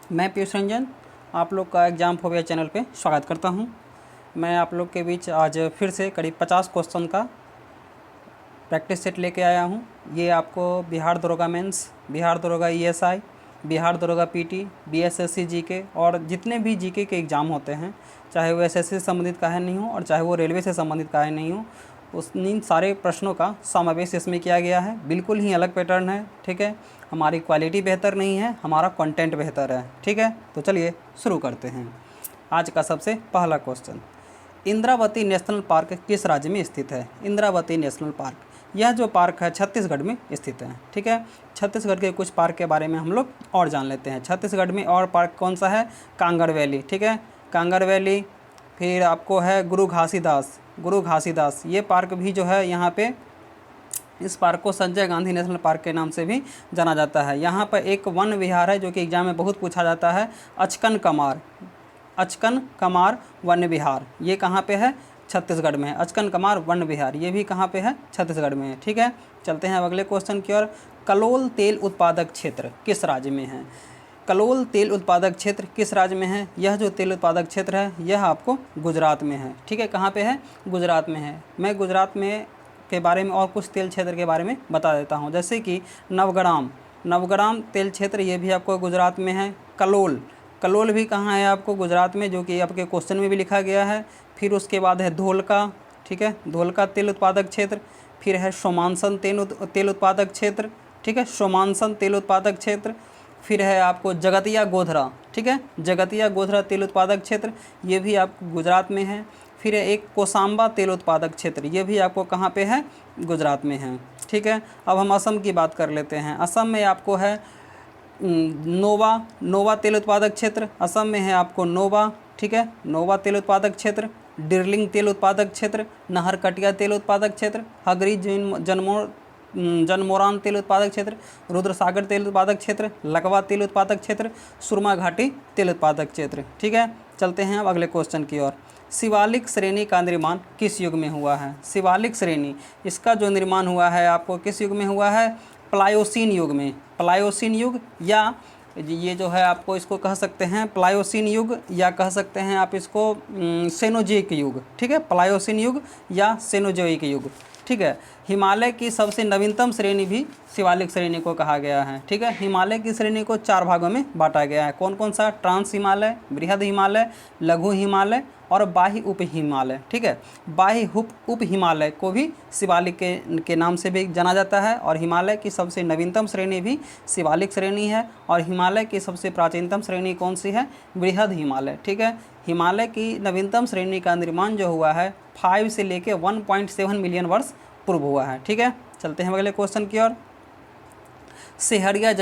मैं पीयूष रंजन आप लोग का एग्ज़ाम फोबिया चैनल पे स्वागत करता हूं। मैं आप लोग के बीच आज फिर से करीब 50 क्वेश्चन का प्रैक्टिस सेट लेके आया हूं। ये आपको बिहार दरोगा मेंस, बिहार दरोगा ईएसआई, बिहार दरोगा पीटी, बीएसएससी जीके और जितने भी जीके के एग्ज़ाम होते हैं, चाहे वो एसएससी से संबंधित काहे नहीं हो और चाहे वो रेलवे से संबंधित काहे नहीं हो, इन सारे प्रश्नों का समावेश इसमें किया गया है। बिल्कुल ही अलग पैटर्न है, ठीक है। हमारी क्वालिटी बेहतर नहीं है, हमारा कंटेंट बेहतर है, ठीक है। तो चलिए शुरू करते हैं। आज का सबसे पहला क्वेश्चन, इंद्रावती नेशनल पार्क किस राज्य में स्थित है? इंद्रावती नेशनल पार्क, यह जो पार्क है छत्तीसगढ़ में स्थित है, ठीक है। छत्तीसगढ़ के कुछ पार्क के बारे में हम लोग और जान लेते हैं। छत्तीसगढ़ में और पार्क कौन सा है? कांगड़ वैली, ठीक है, कांगड़ वैली। फिर आपको है गुरु घासीदास, ये पार्क भी जो है यहाँ पे, इस पार्क को संजय गांधी नेशनल पार्क के नाम से भी जाना जाता है। यहाँ पर एक वन विहार है जो कि एग्जाम में बहुत पूछा जाता है, अचकन कमार वन विहार। ये कहाँ पे है? छत्तीसगढ़ में है। अचकन कमार वन विहार ये भी कहाँ पे है? छत्तीसगढ़ में है, ठीक है। चलते हैं अब अगले क्वेश्चन की ओर। कलोल तेल उत्पादक क्षेत्र किस राज्य में है? कलोल तेल उत्पादक क्षेत्र किस राज्य में है? यह जो तेल उत्पादक क्षेत्र है यह आपको गुजरात में है, ठीक है। कहाँ पे है? गुजरात में है। मैं गुजरात में के बारे में और कुछ तेल क्षेत्र के बारे में बता देता हूँ, जैसे कि नवग्राम तेल क्षेत्र, ये भी आपको गुजरात में है। कलोल भी कहाँ है? आपको गुजरात में, जो कि आपके क्वेश्चन में भी लिखा गया है। फिर उसके बाद है धोलका, ठीक है, धोलका तेल उत्पादक क्षेत्र। फिर है सोमानसन तेल उत्पादक क्षेत्र, ठीक है, सोमानसन तेल उत्पादक क्षेत्र। फिर है आपको जगतिया गोधरा, ठीक है, जगतिया गोधरा तेल उत्पादक क्षेत्र, ये भी आपको गुजरात में है। फिर है एक कोसांबा तेल उत्पादक क्षेत्र, ये भी आपको कहाँ पे है? गुजरात में है, ठीक है। अब हम असम की बात कर लेते हैं। असम में आपको है नोवा तेल उत्पादक क्षेत्र, असम में है आपको नोवा, ठीक है, नोवा तेल उत्पादक क्षेत्र। डिरलिंग तेल उत्पादक क्षेत्र, नहरकटिया तेल उत्पादक क्षेत्र, हगरी जनमोरान तेल उत्पादक क्षेत्र, रुद्रसागर तेल उत्पादक क्षेत्र, लकवा तेल उत्पादक क्षेत्र, सुरमा घाटी तेल उत्पादक क्षेत्र, ठीक है। चलते हैं अब अगले क्वेश्चन की ओर। शिवालिक श्रेणी का निर्माण किस युग में हुआ है? शिवालिक श्रेणी, इसका जो निर्माण हुआ है आपको किस युग में हुआ है? प्लायोसीन युग में। प्लायोसीन युग, या ये जो है आपको इसको कह सकते हैं प्लायोसीन युग, या कह सकते हैं आप इसको सेनोजोइक युग, ठीक है, प्लायोसीन युग या सेनोजोइक युग, ठीक है। हिमालय की सबसे नवीनतम श्रेणी भी शिवालिक श्रेणी को कहा गया है, ठीक है। हिमालय की श्रेणी को 4 भागों में बांटा गया है। कौन कौन सा? ट्रांस हिमालय, बृहद हिमालय, लघु हिमालय और बाह्य उप हिमालय, ठीक है। बाह्य उप हिमालय को भी शिवालिक के नाम से भी जाना जाता है। और हिमालय की सबसे नवीनतम श्रेणी भी शिवालिक श्रेणी है। और हिमालय की सबसे प्राचीनतम श्रेणी कौन सी है? बृहद हिमालय, ठीक है। हिमालय की नवीनतम श्रेणी का निर्माण जो हुआ है 5 से लेके 1.7 मिलियन वर्ष पूर्व हुआ है, ठीक है। चलते हैं अगले क्वेश्चन की ओर। सेहरिया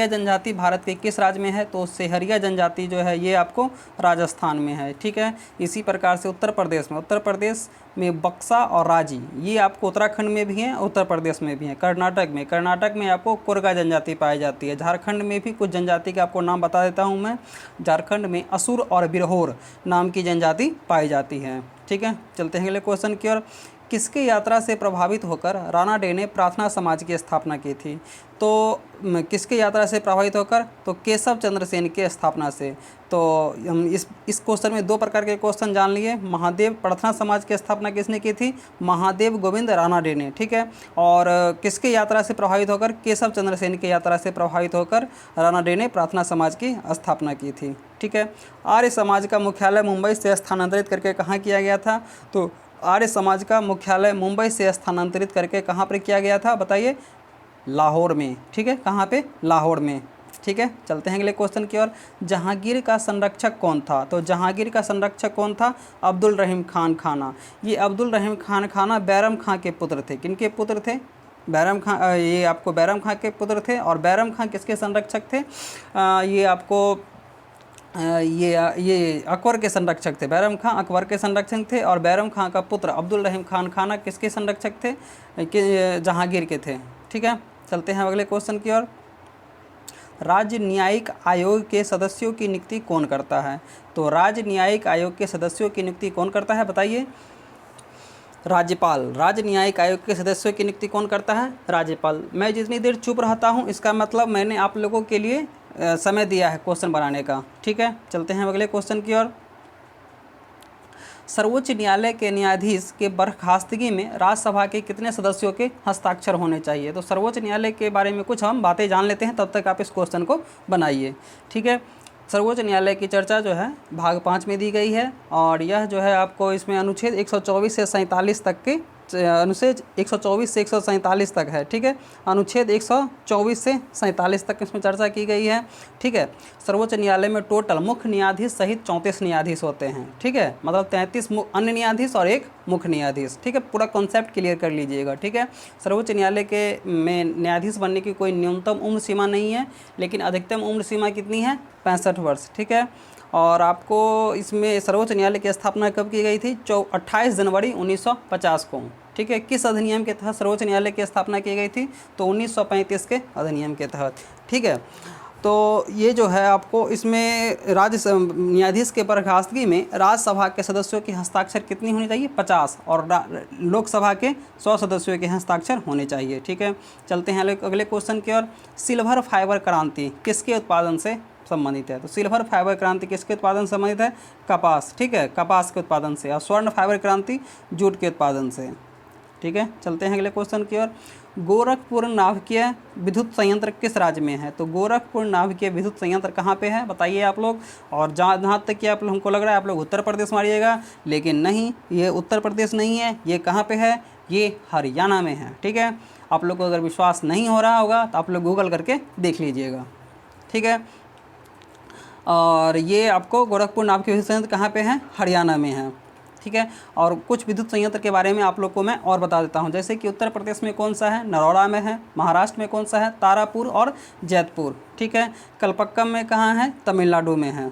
जनजाति भारत के किस राज्य में है? तो सेहरिया जनजाति जो है ये आपको राजस्थान में है, ठीक है। इसी प्रकार से उत्तर प्रदेश में बक्सा और रांची, ये आपको उत्तराखंड में भी हैं, उत्तर प्रदेश में भी हैं। कर्नाटक में आपको कोरगा जनजाति पाई जाती है। झारखंड में भी कुछ जनजाति के आपको नाम बता देता हूँ मैं। झारखंड में असुर और बिरहोर नाम की जनजाति पाई जाती है, ठीक है। चलते हैं अगले क्वेश्चन की ओर। किसकी यात्रा से प्रभावित होकर राणा डे ने प्रार्थना समाज की स्थापना की थी? तो किसकी यात्रा से प्रभावित होकर? तो केशव चंद्र सेन की स्थापना से। तो हम इस क्वेश्चन में 2 प्रकार के क्वेश्चन जान लिए। महादेव प्रार्थना समाज की स्थापना किसने की थी? महादेव गोविंद राणा डे ने, ठीक है। और किसकी यात्रा से प्रभावित होकर? केशव चंद्र सेन की यात्रा से प्रभावित होकर राणा डे ने प्रार्थना समाज की स्थापना की थी, ठीक है। आर्य समाज का मुख्यालय मुंबई से स्थानांतरित करके कहाँ किया गया था? तो आर्य समाज का मुख्यालय मुंबई से स्थानांतरित करके कहाँ पर किया गया था? बताइए। लाहौर में, ठीक है। कहाँ पे? लाहौर में, ठीक है। चलते हैं अगले क्वेश्चन की ओर। जहांगीर का संरक्षक कौन था? तो जहांगीर का संरक्षक कौन था? अब्दुल रहीम खान खाना। ये अब्दुल रहीम खान खाना बैरम खां के पुत्र थे। किनके पुत्र थे? बैरम खां, ये आपको बैरम खां के पुत्र थे। और बैरम खां किसके संरक्षक थे? ये आपको ये अकबर के संरक्षक थे। बैरम खां अकबर के संरक्षक थे। और बैरम खां का पुत्र अब्दुल रहीम खान खाना किसके संरक्षक थे? जहांगीर के थे, ठीक है। चलते हैं अगले क्वेश्चन की ओर। राज्य न्यायिक आयोग के सदस्यों की नियुक्ति कौन करता है? तो राज्य न्यायिक आयोग के सदस्यों की नियुक्ति कौन करता है? बताइए। राज्यपाल। राज्य न्यायिक आयोग के सदस्यों की नियुक्ति कौन करता है? राज्यपाल। मैं जितनी देर चुप रहता हूँ इसका मतलब मैंने आप लोगों के लिए समय दिया है क्वेश्चन बनाने का। ठीक है, चलते हैं अगले क्वेश्चन की ओर। सर्वोच्च न्यायालय के न्यायाधीश के बर्खास्तगी में राज्यसभा के कितने सदस्यों के हस्ताक्षर होने चाहिए? तो सर्वोच्च न्यायालय के बारे में कुछ हम बातें जान लेते हैं, तब तक आप इस क्वेश्चन को बनाइए। ठीक है, सर्वोच्च न्यायालय की चर्चा जो है भाग 5 में दी गई है, और यह जो है आपको इसमें अनुच्छेद 124 से 47 तक के अनुच्छेद 124 से 147 तक है। ठीक है, अनुच्छेद 124 से 47 तक इसमें चर्चा की गई है। ठीक है, सर्वोच्च न्यायालय में टोटल मुख्य न्यायाधीश सहित 34 न्यायाधीश होते हैं। ठीक है, मतलब 33 अन्य न्यायाधीश और एक मुख्य न्यायाधीश। ठीक है, पूरा कॉन्सेप्ट क्लियर कर लीजिएगा। ठीक है, सर्वोच्च न्यायालय के में न्यायाधीश बनने की कोई न्यूनतम उम्र सीमा नहीं है, लेकिन अधिकतम उम्र सीमा कितनी है? 65 वर्ष। ठीक है, और आपको इसमें सर्वोच्च न्यायालय की स्थापना कब की गई थी? 28 जनवरी 1950 को। ठीक है, किस अधिनियम के तहत सर्वोच्च न्यायालय की स्थापना की गई थी? तो 1935 के अधिनियम के तहत। ठीक है, तो ये जो है आपको इसमें न्यायाधीश के बर्खास्तगी में राज्यसभा के सदस्यों के हस्ताक्षर कितनी होनी चाहिए? 50, और लोकसभा के 100 सदस्यों के हस्ताक्षर होने चाहिए। ठीक है, चलते हैं अगले क्वेश्चन की ओर। सिल्वर फाइबर क्रांति किसके उत्पादन से संबंधित है? तो सिल्वर फाइबर क्रांति किसके उत्पादन से संबंधित है? कपास। ठीक है, कपास के उत्पादन से। और स्वर्ण फाइबर क्रांति जूट के उत्पादन से। ठीक है, चलते हैं अगले क्वेश्चन की ओर। गोरखपुर नाभिकीय विद्युत संयंत्र किस राज्य में है? तो गोरखपुर नाभिकीय विद्युत संयंत्र कहाँ पे है बताइए आप लोग। और जहाँ तक कि आप लोग हमको लग रहा है आप लोग उत्तर प्रदेश मारिएगा, लेकिन नहीं, ये उत्तर प्रदेश नहीं है। ये कहाँ पे है? ये हरियाणा में है। ठीक है, आप लोग को अगर विश्वास नहीं हो रहा होगा तो आप लोग गूगल करके देख लीजिएगा। ठीक है, और ये आपको गोरखपुर नाभिकीय विद्युत संयंत्र कहाँ पे है? हरियाणा में है। ठीक है, और कुछ विद्युत संयंत्र के बारे में आप लोग को मैं और बता देता हूँ, जैसे कि उत्तर प्रदेश में कौन सा है? नरोड़ा में है। महाराष्ट्र में कौन सा है? तारापुर और जैतपुर। ठीक है, कलपक्कम में कहाँ है? तमिलनाडु में है।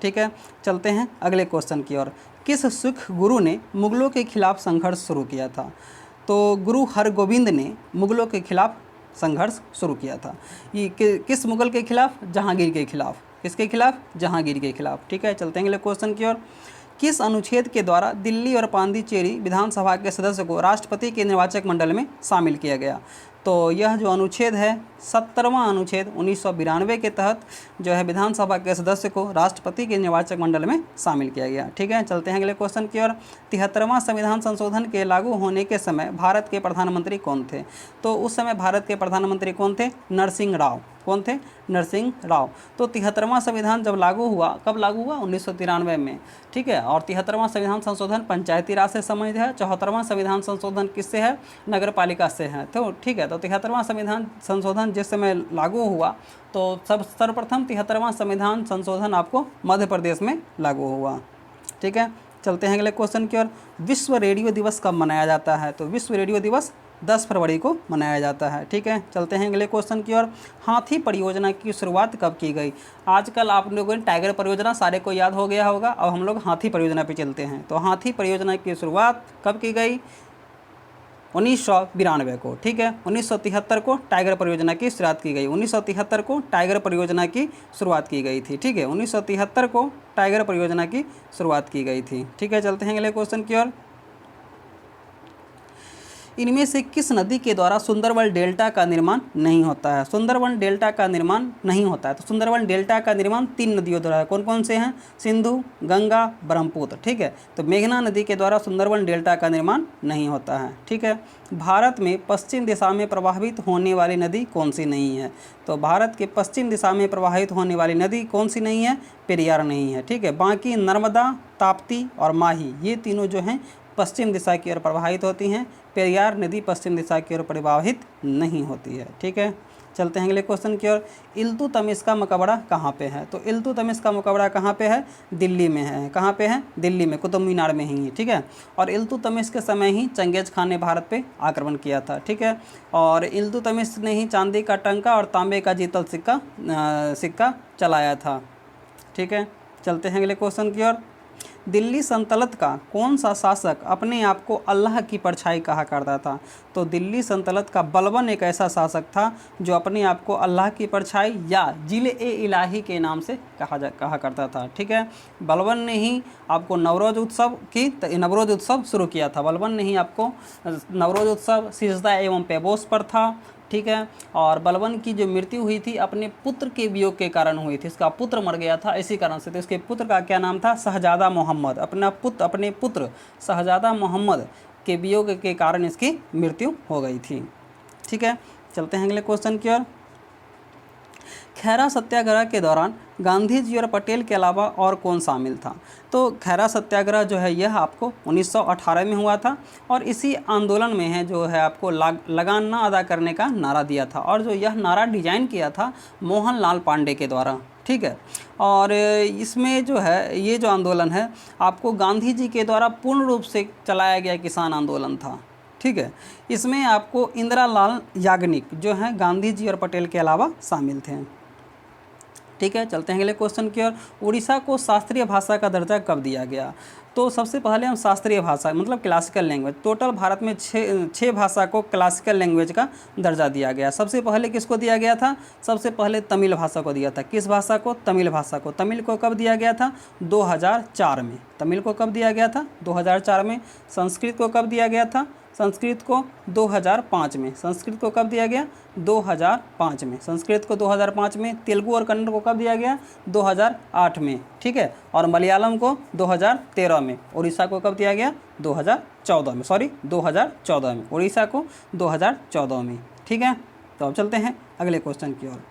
ठीक है, चलते हैं अगले क्वेश्चन की ओर। किस सिख गुरु ने मुगलों के खिलाफ संघर्ष शुरू किया था? तो गुरु हरगोविंद ने मुगलों के खिलाफ संघर्ष शुरू किया था। ये किस मुगल के खिलाफ? जहांगीर के खिलाफ। किसके खिलाफ? जहांगीर के खिलाफ। ठीक है, चलते हैं अगले क्वेश्चन की ओर। किस अनुच्छेद के द्वारा दिल्ली और पांडिचेरी विधानसभा के सदस्य को राष्ट्रपति के निर्वाचक मंडल में शामिल किया गया? तो यह जो अनुच्छेद है 70वां अनुच्छेद 1992 के तहत जो है विधानसभा के सदस्य को राष्ट्रपति के निर्वाचक मंडल में शामिल किया गया। ठीक है, चलते हैं अगले क्वेश्चन की ओर। 73वां संविधान संशोधन के लागू होने के समय भारत के प्रधानमंत्री कौन थे? तो उस समय भारत के प्रधानमंत्री कौन थे? नरसिंह राव। कौन थे? नरसिंह राव। तो 73वां संविधान जब लागू हुआ, कब लागू हुआ? 1993 में। ठीक है, और 73वां संविधान संशोधन पंचायती राज से संबंधित है। 74वां संविधान संशोधन किससे है? नगर पालिका से है। तो ठीक है, तो 73वां संविधान संशोधन जिस समय लागू हुआ तो सर्वप्रथम 73वां संविधान संशोधन आपको मध्य प्रदेश में लागू हुआ। ठीक है, चलते हैं अगले क्वेश्चन की ओर। विश्व रेडियो दिवस कब मनाया जाता है? तो विश्व रेडियो दिवस 10 फरवरी को मनाया जाता है। ठीक है, चलते हैं अगले क्वेश्चन की ओर। हाथी परियोजना की शुरुआत कब की गई? आजकल आप लोगों ने टाइगर परियोजना सारे को याद हो गया होगा, अब हम लोग हाथी परियोजना पे चलते हैं। तो हाथी परियोजना की शुरुआत कब की गई? 1992 को। ठीक है, 1973 को टाइगर परियोजना की शुरुआत की गई। 1973 को टाइगर परियोजना की शुरुआत की गई थी। ठीक है, 1973 को टाइगर परियोजना की शुरुआत की गई थी। ठीक है, चलते हैं अगले क्वेश्चन की ओर। इनमें से किस नदी के द्वारा सुंदरबन डेल्टा का निर्माण नहीं होता है? सुंदरबन डेल्टा का निर्माण नहीं होता है। तो सुंदरबन डेल्टा का निर्माण 3 नदियों द्वारा है। कौन कौन से हैं? सिंधु, गंगा, ब्रह्मपुत्र। ठीक है, तो मेघना नदी के द्वारा सुंदरबन डेल्टा का निर्माण नहीं होता है। ठीक है, भारत में पश्चिम दिशा में प्रवाहित होने वाली नदी कौन सी नहीं है? तो भारत के पश्चिम दिशा में प्रवाहित होने वाली नदी कौन सी नहीं है? पेरियार नहीं है। ठीक है, बाकी नर्मदा, ताप्ती और माही ये तीनों जो हैं पश्चिम दिशा की ओर प्रवाहित होती हैं। पेरियार नदी पश्चिम दिशा की ओर प्रवाहित नहीं होती है। ठीक है, चलते हैं अगले क्वेश्चन की ओर। इल्तुतमिश का मकबरा कहाँ पे है? तो इल्तुतमिश का मकबरा कहाँ पे है? दिल्ली में है। कहाँ पे है? दिल्ली में, कुतुब मीनार में ही है। ठीक है, और इल्तुतमिश के समय ही चंगेज खान ने भारत पे आक्रमण किया था। ठीक है, और इल्तुतमिश ने ही चांदी का टंका और तांबे का जीतल सिक्का चलाया था। ठीक है, चलते हैं अगले क्वेश्चन की ओर। दिल्ली सल्तनत का कौन सा शासक अपने आप को अल्लाह की परछाई कहा करता था? तो दिल्ली सल्तनत का बलबन एक ऐसा शासक था जो अपने आप को अल्लाह की परछाई या जिले-ए-इलाही के नाम से कहा करता था। ठीक है, बलबन ने ही आपको नवरोज़ उत्सव शुरू किया था। बलबन ने ही आपको नवरोज़ उत्सव सिजदा एवं पैबोस पर था, ठीक है। और बलबन की जो मृत्यु हुई थी अपने पुत्र के वियोग के कारण हुई थी, इसका पुत्र मर गया था इसी कारण से, तो इसके पुत्र का क्या नाम था, शहजादा मोहम्मद। अपने पुत्र शहजादा मोहम्मद के वियोग के कारण इसकी मृत्यु हो गई थी। ठीक है, चलते हैं अगले क्वेश्चन की ओर। खैरा सत्याग्रह के दौरान गांधी जी और पटेल के अलावा और कौन शामिल था? तो खैरा सत्याग्रह जो है यह आपको 1918 में हुआ था, और इसी आंदोलन में है जो है आपको लगान ना अदा करने का नारा दिया था, और जो यह नारा डिजाइन किया था मोहनलाल पांडे के द्वारा। ठीक है, और इसमें जो है ये जो आंदोलन है आपको गांधी जी के द्वारा पूर्ण रूप से चलाया गया किसान आंदोलन था। ठीक है, इसमें आपको इंदिरा लाल याग्निक जो हैं गांधी जी और पटेल के अलावा शामिल थे। ठीक है, चलते हैं अगले क्वेश्चन की ओर। उड़ीसा को शास्त्रीय भाषा का दर्जा कब दिया गया? तो सबसे पहले हम शास्त्रीय भाषा मतलब क्लासिकल लैंग्वेज, टोटल भारत में छः भाषा को क्लासिकल लैंग्वेज का दर्जा दिया गया। सबसे पहले किसको दिया गया था? सबसे पहले तमिल भाषा को दिया था। किस भाषा को? तमिल भाषा को। तमिल को कब दिया गया था? 2004 में। तमिल को कब दिया गया था? 2004 में। संस्कृत को कब दिया गया था? संस्कृत को 2005 में। संस्कृत को कब दिया गया? 2005 में। संस्कृत को 2005 में। तेलुगु और कन्नड़ को कब दिया गया? 2008 में। ठीक है, और मलयालम को 2013 में। उड़ीसा को कब दिया गया? 2014 में। 2014 में। उड़ीसा को 2014 में। ठीक है, तो अब चलते हैं अगले क्वेश्चन की ओर।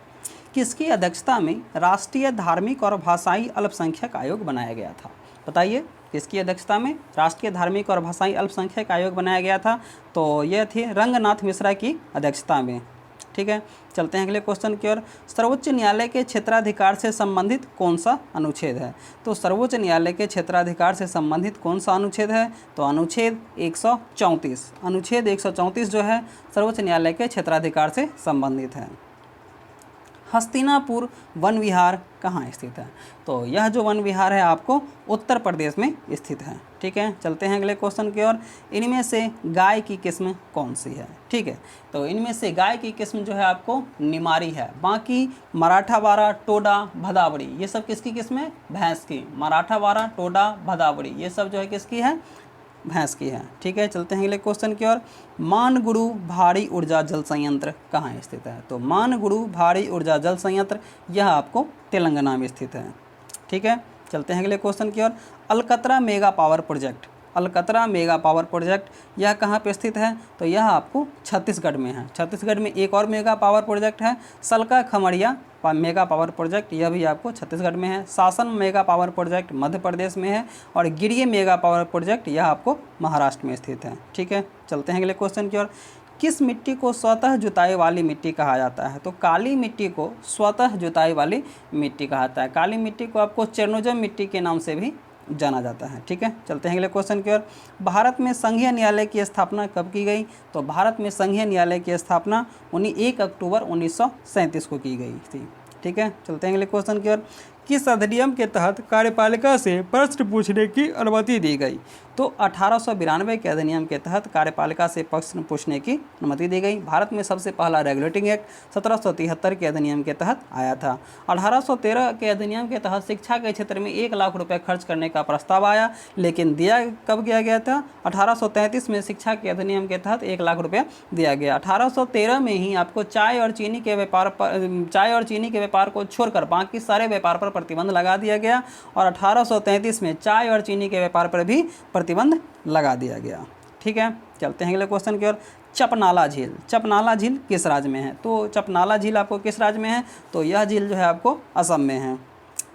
किसकी अध्यक्षता में राष्ट्रीय धार्मिक और भाषाई अल्पसंख्यक आयोग बनाया गया था? बताइए, किसकी अध्यक्षता में राष्ट्रीय धार्मिक और भाषाई अल्पसंख्यक आयोग बनाया गया था? तो यह थी रंगनाथ मिश्रा की अध्यक्षता में। ठीक है, चलते हैं अगले क्वेश्चन की ओर। सर्वोच्च न्यायालय के क्षेत्राधिकार से संबंधित कौन सा अनुच्छेद है? तो सर्वोच्च न्यायालय के क्षेत्राधिकार से संबंधित कौन सा अनुच्छेद है? तो अनुच्छेद 134। अनुच्छेद 134 जो है सर्वोच्च न्यायालय के क्षेत्राधिकार से संबंधित है। हस्तिनापुर वन विहार कहाँ स्थित है? तो यह जो वन विहार है आपको उत्तर प्रदेश में स्थित है। ठीक है, चलते हैं अगले क्वेश्चन की ओर। इनमें से गाय की किस्म कौन सी है? ठीक है, तो इनमें से गाय की किस्म जो है आपको निमारी है। बाकी मराठावाड़ा, टोडा, भदावड़ी ये सब किसकी किस्म है? भैंस की। मराठावाड़ा, टोडा, भदावड़ी ये सब जो है किसकी है? भैंस की है। ठीक है, चलते हैं अगले क्वेश्चन की ओर। मानगुरु भारी ऊर्जा जल संयंत्र कहाँ स्थित है? तो मानगुरु भारी ऊर्जा जल संयंत्र यह आपको तेलंगाना में स्थित है। ठीक है, चलते हैं अगले क्वेश्चन की ओर। अलकतरा मेगा पावर प्रोजेक्ट, अलकतरा मेगा पावर प्रोजेक्ट यह कहाँ पे स्थित है? तो यह आपको छत्तीसगढ़ में है। छत्तीसगढ़ में एक और मेगा पावर प्रोजेक्ट है सलका खमड़िया मेगा पावर प्रोजेक्ट, यह भी आपको छत्तीसगढ़ में है। शासन mega power project Madhya Pradesh में है, और गिरिये मेगा पावर प्रोजेक्ट यह आपको महाराष्ट्र में स्थित है। ठीक है, चलते हैं अगले क्वेश्चन की ओर। किस मिट्टी को स्वतः जुताई वाली मिट्टी कहा जाता है? तो काली मिट्टी को स्वतः जुताई वाली मिट्टी कहा जाता है। काली मिट्टी को आपको चेरनोजम मिट्टी के नाम से भी जाना जाता है। ठीक है, चलते हैं अगले क्वेश्चन की ओर। भारत में संघीय न्यायालय की स्थापना कब की गई? तो भारत में संघीय न्यायालय की स्थापना 1 अक्टूबर 1937 को की गई थी। ठीक है, चलते हैं अगले क्वेश्चन की ओर। किस अधिनियम के तहत कार्यपालिका से प्रश्न पूछने की अनुमति दी गई? तो 1892 के अधिनियम के तहत कार्यपालिका से प्रश्न पूछने की अनुमति दी गई। भारत में सबसे पहला रेगुलेटिंग एक्ट 1773 के अधिनियम के तहत आया था। 1813 के अधिनियम के तहत शिक्षा के क्षेत्र में 1 लाख रुपए खर्च करने का प्रस्ताव आया, लेकिन दिया कब किया गया था? 1833 में शिक्षा के अधिनियम के तहत 1 लाख रुपया दिया गया। 1813 में ही आपको चाय और चीनी के व्यापार को छोड़कर बाकी सारे व्यापार पर प्रतिबंध लगा दिया गया, और 1833 में चाय और चीनी के व्यापार पर भी प्रतिबंध लगा दिया गया। ठीक है, चलते हैं अगले क्वेश्चन की ओर। चपनाला झील, चपनाला झील किस राज्य में है? तो चपनाला झील आपको किस राज्य में है? तो यह झील जो है आपको असम में है।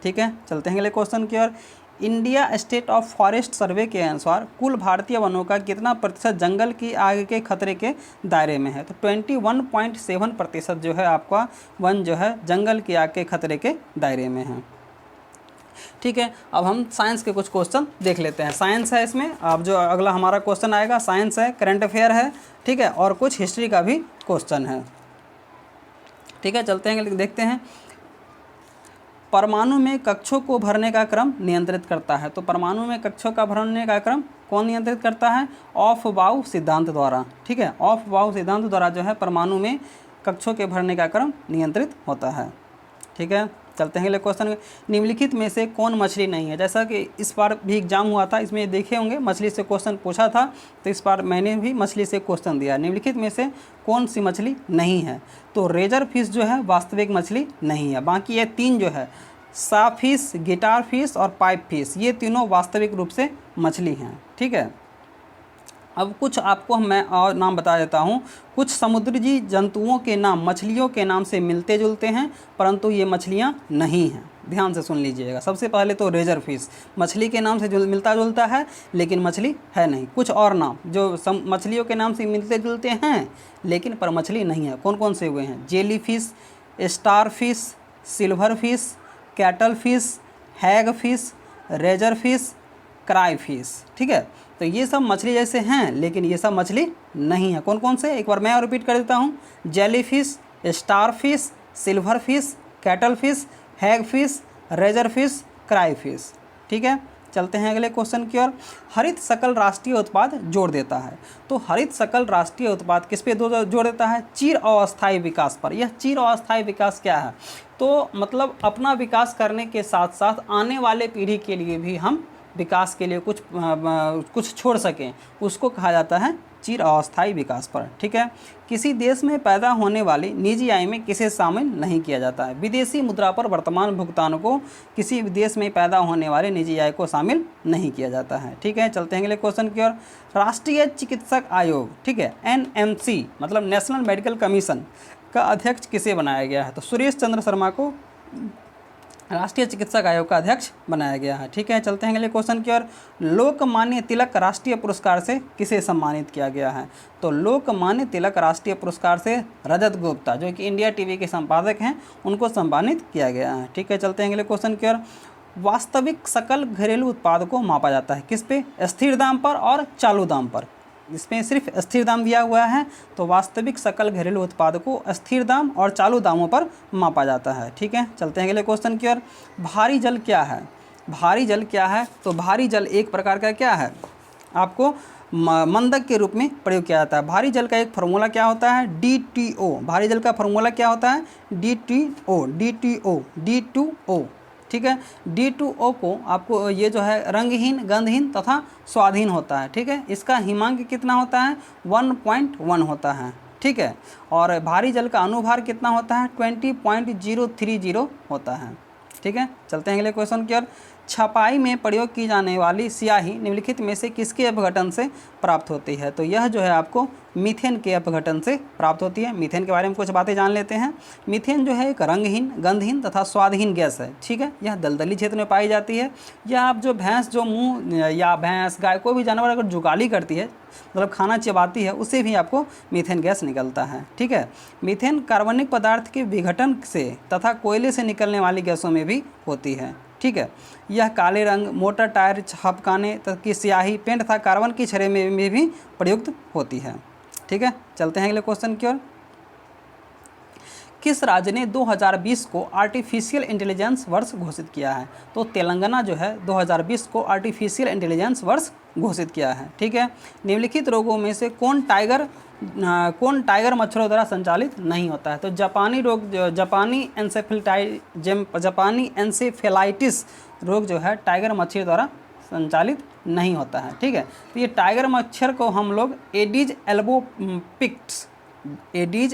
ठीक है, चलते हैं अगले क्वेश्चन की ओर। India state of forest survey के अनुसार कुल भारतीय वनों का कितना प्रतिशत जंगल की आग के खतरे के दायरे में है? तो 21.7% जो है आपका वन जो है जंगल की आग के खतरे के दायरे में है। ठीक है, अब हम साइंस के कुछ क्वेश्चन देख लेते हैं। साइंस है इसमें, अब जो अगला हमारा क्वेश्चन आएगा साइंस है, करंट अफेयर है। ठीक है, और कुछ हिस्ट्री का भी क्वेश्चन है। ठीक है, चलते हैं देखते हैं। परमाणु में कक्षों को भरने का क्रम नियंत्रित करता है। तो परमाणु में कक्षों का भरने का क्रम कौन नियंत्रित करता है? ऑफ बाउ सिद्धांत द्वारा। ठीक है, ऑफ बाउ सिद्धांत द्वारा जो है परमाणु में कक्षों के भरने का क्रम नियंत्रित होता है। ठीक है, चलते हैं अगले क्वेश्चन। निम्नलिखित में से कौन मछली नहीं है? जैसा कि इस बार भी एग्जाम हुआ था, इसमें देखे होंगे मछली से क्वेश्चन पूछा था, तो इस बार मैंने भी मछली से क्वेश्चन दिया। निम्नलिखित में से कौन सी मछली नहीं है? तो रेजर फिश जो है वास्तविक मछली नहीं है। बाकी ये तीन जो है, सा फिश, गिटार फिश और पाइप फिश, ये तीनों वास्तविक रूप से मछली हैं। ठीक है, अब कुछ आपको मैं और नाम बता देता हूँ। कुछ समुद्री जंतुओं के नाम मछलियों के नाम से मिलते जुलते हैं, परंतु ये मछलियाँ नहीं हैं। ध्यान से सुन लीजिएगा। सबसे पहले तो रेजर फिश मछली के नाम से मिलता जुलता है, लेकिन मछली है नहीं। कुछ और नाम जो मछलियों के नाम से मिलते जुलते हैं लेकिन पर मछली नहीं है, कौन कौन से हुए हैं? Jellyfish, starfish, silverfish, cuttlefish, hagfish, razorfish, crayfish. ठीक है, तो ये सब मछली जैसे हैं, लेकिन ये सब मछली नहीं है। कौन कौन से? एक बार मैं और रिपीट कर देता हूँ। Jellyfish, starfish, silverfish, cuttlefish, hagfish, razorfish, crayfish. ठीक है, चलते हैं अगले क्वेश्चन की ओर। हरित सकल राष्ट्रीय उत्पाद जोड़ देता है। तो हरित सकल राष्ट्रीय उत्पाद किस पे जोड़ देता है? चिर अस्थायी विकास पर। यह चिर अस्थायी विकास क्या है? तो मतलब अपना विकास करने के साथ साथ आने वाले पीढ़ी के लिए भी हम विकास के लिए कुछ छोड़ सकें, उसको कहा जाता है चिर अस्थायी विकास पर। ठीक है, किसी देश में पैदा होने वाली निजी आय में किसे शामिल नहीं किया जाता है? विदेशी मुद्रा पर वर्तमान भुगतान को किसी देश में पैदा होने वाले निजी आय को शामिल नहीं किया जाता है। ठीक है, चलते हैं अगले क्वेश्चन की ओर। राष्ट्रीय चिकित्सक आयोग, ठीक है, NMC मतलब नेशनल मेडिकल कमीशन का अध्यक्ष किसे बनाया गया है? तो सुरेश चंद्र शर्मा को राष्ट्रीय चिकित्सक आयोग का अध्यक्ष बनाया गया है। ठीक है, चलते हैं अगले क्वेश्चन की ओर। लोकमान्य तिलक राष्ट्रीय पुरस्कार से किसे सम्मानित किया गया है? तो लोकमान्य तिलक राष्ट्रीय पुरस्कार से रजत गुप्ता, जो कि इंडिया टीवी के संपादक हैं, उनको सम्मानित किया गया है। ठीक है, चलते हैं अगले क्वेश्चन की ओर। वास्तविक सकल घरेलू उत्पाद को मापा जाता है किस पे? स्थिर दाम पर और चालू दाम पर। इसमें सिर्फ स्थिर दाम दिया हुआ है, तो वास्तविक सकल घरेलू उत्पाद को स्थिर दाम और चालू दामों पर मापा जाता है। ठीक है, चलते हैं अगले क्वेश्चन की ओर। भारी जल क्या है? भारी जल क्या है? तो भारी जल एक प्रकार का क्या है? आपको मंदक के रूप में प्रयोग किया जाता है। भारी जल का एक फार्मूला क्या होता है? D2O। भारी जल का फार्मूला क्या होता है? D2O। ठीक है, D2O को आपको ये जो है रंगहीन, गंधहीन तथा स्वादहीन होता है। ठीक है, इसका हिमांक कितना होता है? 1.1 होता है। ठीक है, और भारी जल का अनुभार कितना होता है? 20.030 होता है। ठीक है, चलते हैं अगले क्वेश्चन की ओर। छपाई में प्रयोग की जाने वाली स्याही निम्नलिखित में से किसके अपघटन से प्राप्त होती है? तो यह जो है आपको मीथेन के अपघटन से प्राप्त होती है। मीथेन के बारे में कुछ बातें जान लेते हैं। मीथेन जो है एक रंगहीन, गंधहीन तथा स्वादहीन गैस है। ठीक है, यह दलदली क्षेत्र में पाई जाती है। यह आप जो भैंस जो मुँह या भैंस, गाय, कोई भी जानवर अगर जुगाली करती है, मतलब खाना चबाती है, उससे भी आपको मीथेन गैस निकलता है। ठीक है, मीथेन कार्बनिक पदार्थ के विघटन से तथा कोयले से निकलने वाली गैसों में भी होती है। ठीक है, यह काले रंग, मोटर टायर छपकाने की स्याही, पेंट तथा कार्बन की छड़े में भी प्रयुक्त होती है। ठीक है, चलते हैं अगले क्वेश्चन की ओर। किस राज्य ने 2020 को आर्टिफिशियल इंटेलिजेंस वर्ष घोषित किया है? तो तेलंगाना जो है 2020 को आर्टिफिशियल इंटेलिजेंस वर्ष घोषित किया है। ठीक है, निम्नलिखित रोगों में से कौन टाइगर मच्छरों द्वारा संचालित नहीं होता है? तो जापानी रोग, जापानी एन्सेफेलाइटिस रोग जो है टाइगर मच्छर द्वारा संचालित नहीं होता है। ठीक है, तो ये टाइगर मच्छर को हम लोग एडिज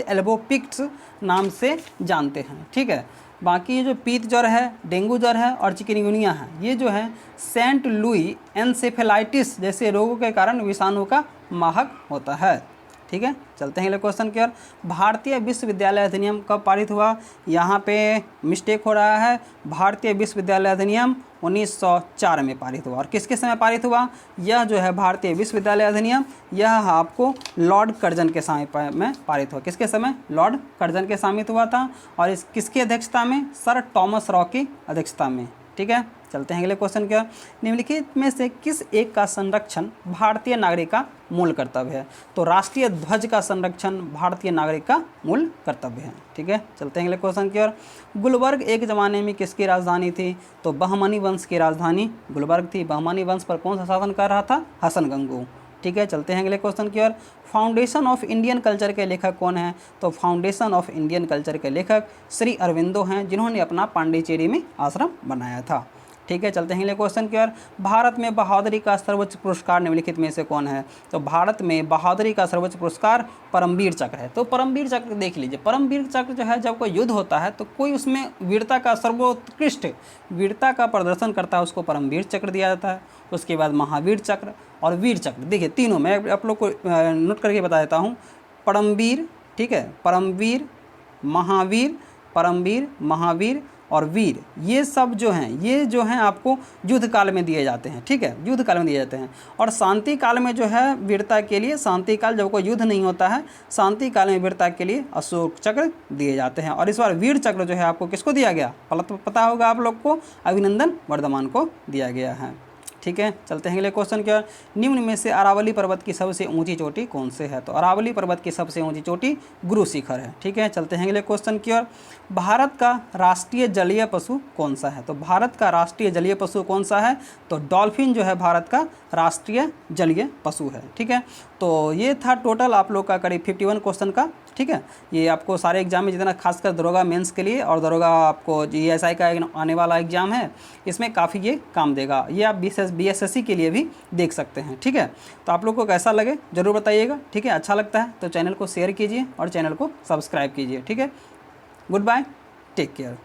एल्बोपिक्ट्स नाम से जानते हैं। ठीक है, बाकी ये जो पीत ज्वर है, डेंगू ज्वर है और चिकनगुनिया है, ये जो है सेंट लुई एन्सेफेलाइटिस जैसे रोगों के कारण विषाणु का वाहक होता है। ठीक है, चलते हैं अगले क्वेश्चन की ओर। भारतीय विश्वविद्यालय अधिनियम कब पारित हुआ? यहाँ पे मिस्टेक हो रहा है। भारतीय विश्वविद्यालय अधिनियम 1904 में पारित हुआ। और किसके समय पारित हुआ? यह जो है भारतीय विश्वविद्यालय अधिनियम, यह आपको लॉर्ड कर्जन के समय में पारित हुआ। किसके समय? लॉर्ड कर्जन के समय हुआ था। और इस किसकी अध्यक्षता में? सर टॉमस रॉ की अध्यक्षता में। ठीक है, चलते हैं अगले क्वेश्चन क्या। निम्नलिखित में से किस एक का संरक्षण भारतीय नागरिक का मूल कर्तव्य है? तो राष्ट्रीय ध्वज का संरक्षण भारतीय नागरिक का मूल कर्तव्य है। ठीक है, चलते हैं अगले क्वेश्चन की ओर। गुलबर्ग एक ज़माने में किसकी राजधानी थी? तो बहमनी वंश की राजधानी गुलबर्ग थी। बहमनी वंश पर कौन सा शासन कर रहा था? हसन गंगू। ठीक है, चलते हैं अगले क्वेश्चन की ओर। फाउंडेशन ऑफ इंडियन कल्चर के लेखक कौन है? तो फाउंडेशन ऑफ इंडियन कल्चर के लेखक श्री अरविंदो हैं, जिन्होंने अपना पांडिचेरी में आश्रम बनाया था। ठीक है, चलते हैं अगले क्वेश्चन की ओर। भारत में बहादुरी का सर्वोच्च पुरस्कार निम्नलिखित में से कौन है? तो भारत में बहादुरी का सर्वोच्च पुरस्कार परमवीर चक्र है। तो परमवीर चक्र देख लीजिए, परमवीर चक्र जो है, जब कोई युद्ध होता है तो कोई उसमें वीरता का सर्वोत्कृष्ट वीरता का प्रदर्शन करता है, उसको परमवीर चक्र दिया जाता है। उसके बाद महावीर चक्र और वीर चक्र, देखिए तीनों मैं आप लोग को नोट करके बता देता हूँ। परमवीर, ठीक है, परमवीर, महावीर, परमवीर, महावीर और वीर, ये सब जो हैं आपको युद्ध काल में दिए जाते हैं। ठीक है, युद्ध काल में दिए जाते हैं। और शांति काल में जो है वीरता के लिए, शांति काल जब कोई युद्ध नहीं होता है, शांति काल में वीरता के लिए अशोक चक्र दिए जाते हैं। और इस बार वीर चक्र जो है आपको किसको दिया गया? पता होगा आप लोग को, अभिनंदन वर्धमान को दिया गया है। ठीक है, चलते हैं अगले क्वेश्चन की ओर। निम्न में से अरावली पर्वत की सबसे ऊंची चोटी कौन से है? तो अरावली पर्वत की सबसे ऊंची चोटी गुरु शिखर है। ठीक है, चलते हैं अगले क्वेश्चन की ओर। भारत का राष्ट्रीय जलीय पशु कौन सा है? तो भारत का राष्ट्रीय जलीय पशु कौन सा है? तो डॉल्फिन जो है भारत का राष्ट्रीय जलीय पशु है। ठीक है, तो ये था टोटल आप लोग का करीब 51 क्वेश्चन का। ठीक है, ये आपको सारे एग्जाम में, जितना खासकर दरोगा मेंस के लिए और दरोगा आपको जीएसआई का आने वाला एग्जाम है, इसमें काफ़ी ये काम देगा। ये आप बीएसएससी के लिए भी देख सकते हैं। ठीक है, तो आप लोग को कैसा लगे ज़रूर बताइएगा। ठीक है, अच्छा लगता है तो चैनल को शेयर कीजिए और चैनल को सब्सक्राइब कीजिए। ठीक है, गुड बाय, टेक केयर।